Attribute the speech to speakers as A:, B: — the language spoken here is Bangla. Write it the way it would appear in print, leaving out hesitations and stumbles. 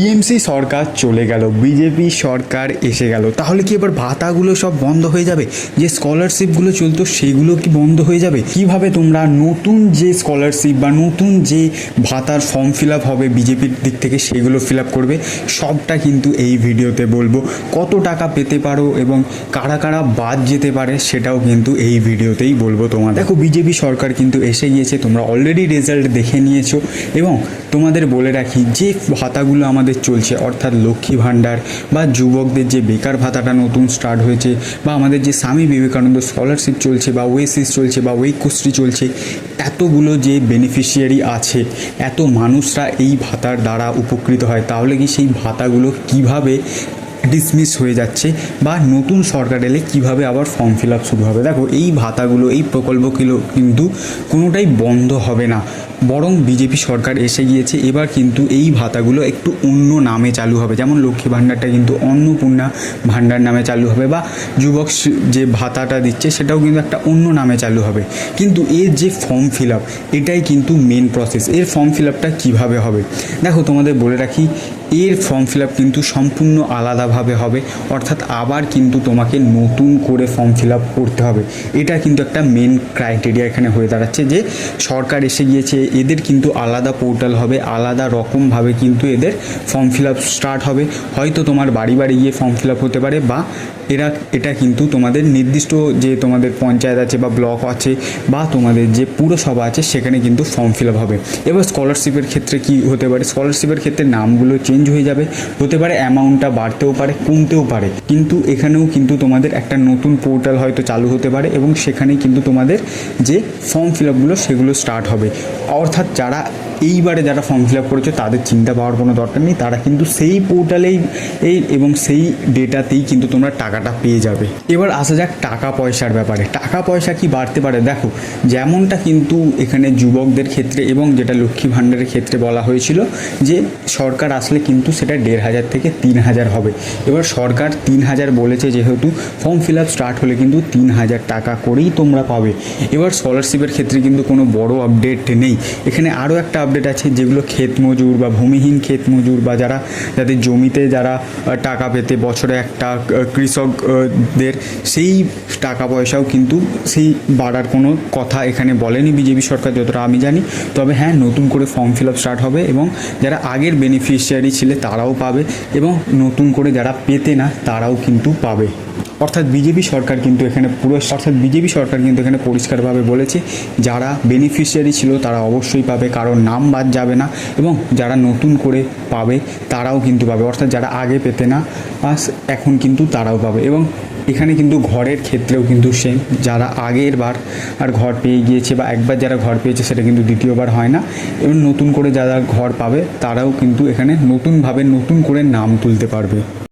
A: টিএমসি সরকার চলে গেল, বিজেপি সরকার এসে গেল, তাহলে কি এবার ভাতাগুলো সব বন্ধ হয়ে যাবে? যে স্কলারশিপগুলো চলতো সেইগুলো কি বন্ধ হয়ে যাবে? কিভাবে তোমরা নতুন যে স্কলারশিপ বা নতুন যে ভাতার ফর্ম ফিল আপ হবে বিজেপির দিক থেকে সেগুলো ফিল আপ করবে, সবটা কিন্তু এই ভিডিওতে বলবো। কত টাকা পেতে পারো এবং কারা কারা বাদ যেতে পারে সেটাও কিন্তু এই ভিডিওতেই বলবো তোমার। দেখো, বিজেপি সরকার কিন্তু এসে গিয়েছে, তোমরা অলরেডি রেজাল্ট দেখে নিয়েছো। এবং তোমাদের বলে রাখি, যে ভাতাগুলো আমাদের চলছে অর্থাৎ লক্ষ্মী ভাণ্ডার বা যুবকদের যে বেকার ভাতাটা নতুন স্টার্ট হয়েছে, বা আমাদের যে স্বামী বিবেকানন্দ স্কলারশিপ চলছে বা ওয়েসিস চলছে বা ঐক্যশ্রী চলছে, এতগুলো যে বেনিফিশিয়ারি আছে, এত মানুষরা এই ভাতার দ্বারা উপকৃত হয়, তাহলে কি সেই ভাতাগুলো কিভাবে ডিসমিস হয়ে যাচ্ছে বা নতুন সরকার এলে কীভাবে আবার ফর্ম ফিল আপ শুরু হবে? দেখো, এই ভাতাগুলো, এই প্রকল্পগুলো কিন্তু কোনোটাই বন্ধ হবে না, বরং বিজেপি সরকার এসে গিয়েছে, এবার কিন্তু এই ভাতাগুলো একটু অন্য নামে চালু হবে। যেমন লক্ষ্মী ভাণ্ডারটা কিন্তু অন্নপূর্ণা ভাণ্ডার নামে চালু হবে, বা যুবক যে ভাতাটা দিচ্ছে সেটাও কিন্তু একটা অন্য নামে চালু হবে। কিন্তু এর যে ফর্ম ফিল আপ, এটাই কিন্তু মেন প্রসেস। এর ফর্ম ফিল আপটা কীভাবে হবে? দেখো, তোমাদের বলে রাখি, এর ফর্ম ফিল আপ কিন্তু সম্পূর্ণ আলাদাভাবে হবে, অর্থাৎ আবার কিন্তু তোমাকে নতুন করে ফর্ম ফিল আপ করতে হবে। এটা কিন্তু একটা মেন ক্রাইটেরিয়া এখানে হয়ে দাঁড়াচ্ছে, যে সরকার এসে গিয়েছে, এদের কিন্তু আলাদা পোর্টাল হবে, আলাদা রকমভাবে কিন্তু এদের ফর্ম ফিল আপ স্টার্ট হবে। হয়তো তোমার বাড়ি বাড়ি গিয়ে ফর্ম ফিল আপ হতে পারে, বা এটা কিন্তু তোমাদের নির্দিষ্ট যে তোমাদের পঞ্চায়েত আছে বা ব্লক আছে বা তোমাদের যে পুরসভা আছে সেখানে কিন্তু ফর্ম ফিল আপ হবে। এবার স্কলারশিপের ক্ষেত্রে কি হতে পারে? স্কলারশিপের ক্ষেত্রে নামগুলো চেঞ্জ হয়ে যাবে, হতে পারে অ্যামাউন্টটা বাড়তেও পারে, কমতেও পারে, কিন্তু এখানেও কিন্তু তোমাদের একটা নতুন পোর্টাল হয়তো চালু হতে পারে এবং সেখানেই কিন্তু তোমাদের যে ফর্ম ফিল আপগুলো সেগুলো স্টার্ট হবে। অর্থাৎ যারা এইবারে যারা ফর্ম ফিল আপ করেছে তাদের চিন্তা পাওয়ার কোনো দরকার নেই, তারা কিন্তু সেই পোর্টালেই এবং সেই ডেটাতেই কিন্তু তোমরা টাকাটা পেয়ে যাবে। এবার আসা যাক টাকা পয়সার ব্যাপারে। টাকা পয়সা কি বাড়তে পারে? দেখো, যেমনটা কিন্তু এখানে যুবকদের ক্ষেত্রে এবং যেটা লক্ষ্মী ভাণ্ডারের ক্ষেত্রে বলা হয়েছিল, যে সরকার আসলে কিন্তু সেটা 1,500 থেকে 3,000 হবে। এবার সরকার 3,000 বলেছে, যেহেতু ফর্ম ফিল আপ স্টার্ট হলে কিন্তু 3,000 টাকা করেই তোমরা পাবে। এবার স্কলারশিপের ক্ষেত্রে কিন্তু কোনো বড় আপডেট নেই। এখানে আরও একটা আপডেট আছে, যেগুলো ক্ষেত মজুর বা ভূমিহীন ক্ষেত মজুর বা যাদের জমিতে যারা টাকা পেতে বছরে একটা কৃষকদের, সেই টাকা পয়সাও কিন্তু সেই বাড়ার কোনো কথা এখানে বলেনি বিজেপি সরকার, যতটা আমি জানি। তবে হ্যাঁ, নতুন করে ফর্ম ফিল আপ স্টার্ট হবে এবং যারা আগের বেনিফিশিয়ারি ছিলে তারাও পাবে, এবং নতুন করে যারা পেতে না তারাও কিন্তু পাবে। অর্থাৎ বিজেপি সরকার কিন্তু এখানে পরিষ্কারভাবে বলেছে, যারা বেনিফিশিয়ারি ছিল তারা অবশ্যই পাবে, কারণ নাম বাদ যাবে না, এবং যারা নতুন করে পাবে তারাও কিন্তু পাবে। অর্থাৎ যারা আগে পেতে না এখন কিন্তু তারাও পাবে। এবং এখানে কিন্তু ঘরের ক্ষেত্রেও কিন্তু সেম, যারা আগের বার আর ঘর পেয়ে গিয়েছে বা একবার যারা ঘর পেয়েছে সেটা কিন্তু দ্বিতীয়বার হয় না, এবং নতুন করে যারা ঘর পাবে তারাও কিন্তু এখানে নতুনভাবে নতুন করে নাম তুলতে পারবে।